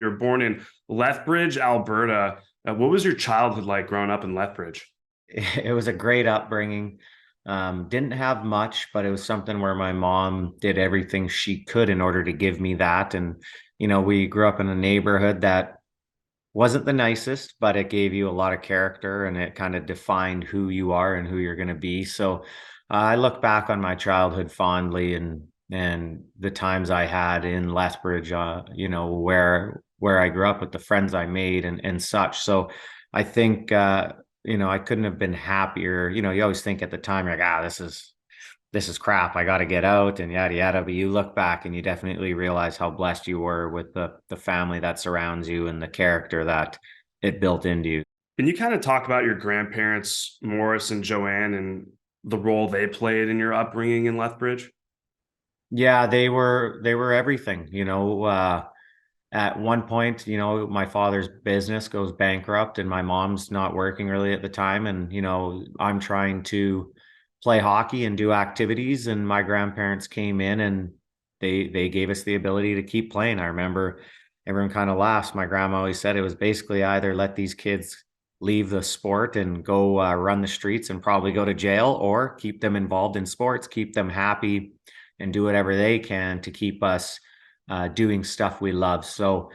You were born in Lethbridge, Alberta. What was your childhood like growing up in Lethbridge? It was a great upbringing. Didn't have much, but it was something where my mom did everything she could in order to give me that. And, we grew up in a neighborhood that wasn't the nicest, but it gave you a lot of character and it kind of defined who you are and who you're going to be. So I look back on my childhood fondly and the times I had in Lethbridge, where I grew up with the friends I made and such. So I think I couldn't have been happier. You always think at the time, you're like, this is crap. I got to get out and yada yada. But you look back and you definitely realize how blessed you were with the family that surrounds you and the character that it built into you. Can you kind of talk about your grandparents, Morris and Joanne, and the role they played in your upbringing in Lethbridge? Yeah, they were everything. At one point, my father's business goes bankrupt and my mom's not working really at the time. And, I'm trying to play hockey and do activities. And my grandparents came in and they gave us the ability to keep playing. I remember everyone kind of laughs. My grandma always said it was basically either let these kids leave the sport and go run the streets and probably go to jail, or keep them involved in sports, keep them happy and do whatever they can to keep us doing stuff we love. So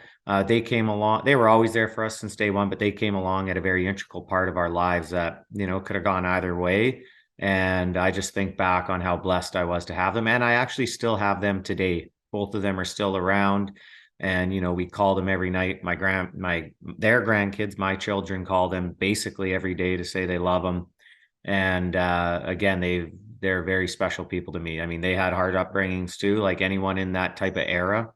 they came along. They were always there for us since day one, but they came along at a very integral part of our lives that, could have gone either way. And I just think back on how blessed I was to have them. And I actually still have them today. Both of them are still around. And, we call them every night. Their grandkids, my children, call them basically every day to say they love them. And again, they're very special people to me. I mean, they had hard upbringings too, like anyone in that type of era.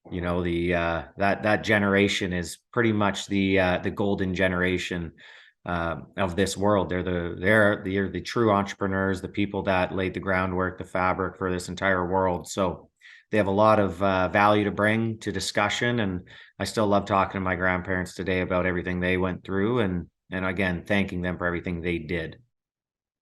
The that generation is pretty much the golden generation of this world. They're the true entrepreneurs, the people that laid the groundwork, the fabric for this entire world. So they have a lot of value to bring to discussion, and I still love talking to my grandparents today about everything they went through, and again, thanking them for everything they did.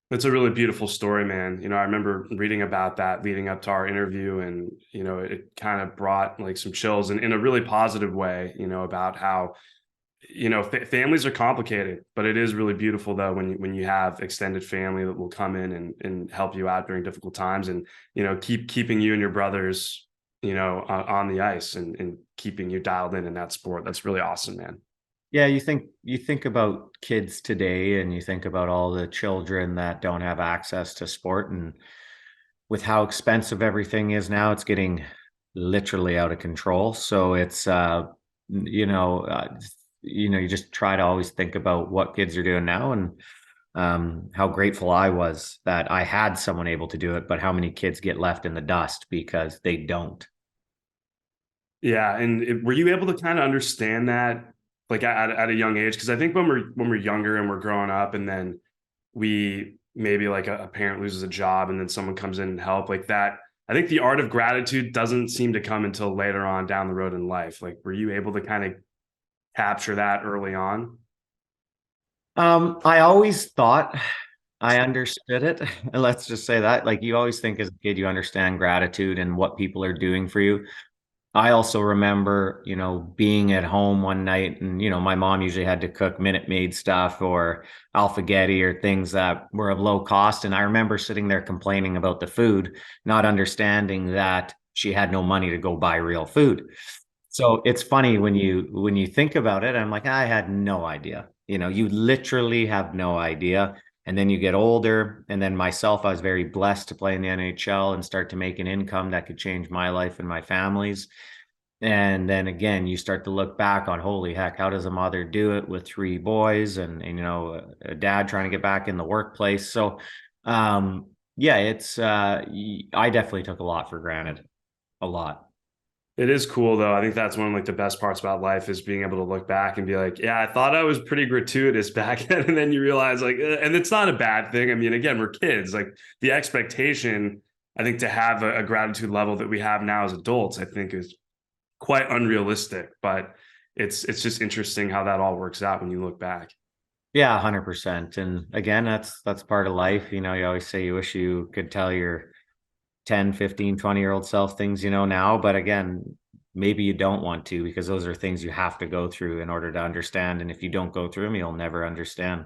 It's a really beautiful story, man. I remember reading about that leading up to our interview, and it kind of brought like some chills and in a really positive way, about how families are complicated, but it is really beautiful though when you have extended family that will come in and help you out during difficult times, and keeping you and your brothers on the ice and keeping you dialed in that sport. That's really awesome, man. Yeah, you think about kids today and you think about all the children that don't have access to sport, and with how expensive everything is now, it's getting literally out of control. So it's you know, uh, you just try to always think about what kids are doing now, and how grateful I was that I had someone able to do it, but how many kids get left in the dust because they don't. Yeah, and were you able to kind of understand that, like at a young age? Because I think when we're younger and we're growing up, and then we maybe like a parent loses a job, and then someone comes in and help like that. I think the art of gratitude doesn't seem to come until later on down the road in life. Like, were you able to kind of capture that early on? I always thought I understood it. Let's just say that. Like, you always think as a kid you understand gratitude and what people are doing for you. I also remember, being at home one night and, my mom usually had to cook Minute Maid stuff or Alphagetti or things that were of low cost. And I remember sitting there complaining about the food, not understanding that she had no money to go buy real food. So it's funny when you think about it, I'm like, I had no idea. You literally have no idea. And then you get older, and then myself, I was very blessed to play in the NHL and start to make an income that could change my life and my family's. And then again, you start to look back on, holy heck, how does a mother do it with three boys and a dad trying to get back in the workplace? So yeah, it's I definitely took a lot for granted. A lot. It is cool though. I think that's one of like the best parts about life is being able to look back and be like, yeah, I thought I was pretty gratuitous back then. And then you realize like, and it's not a bad thing. I mean, again, we're kids. Like the expectation, I think, to have a gratitude level that we have now as adults, I think is quite unrealistic. But it's just interesting how that all works out when you look back. Yeah, 100%. And again, that's part of life. You always say you wish you could tell your 10, 15, 20-year-old self things now. But again, maybe you don't want to, because those are things you have to go through in order to understand. And if you don't go through them, you'll never understand.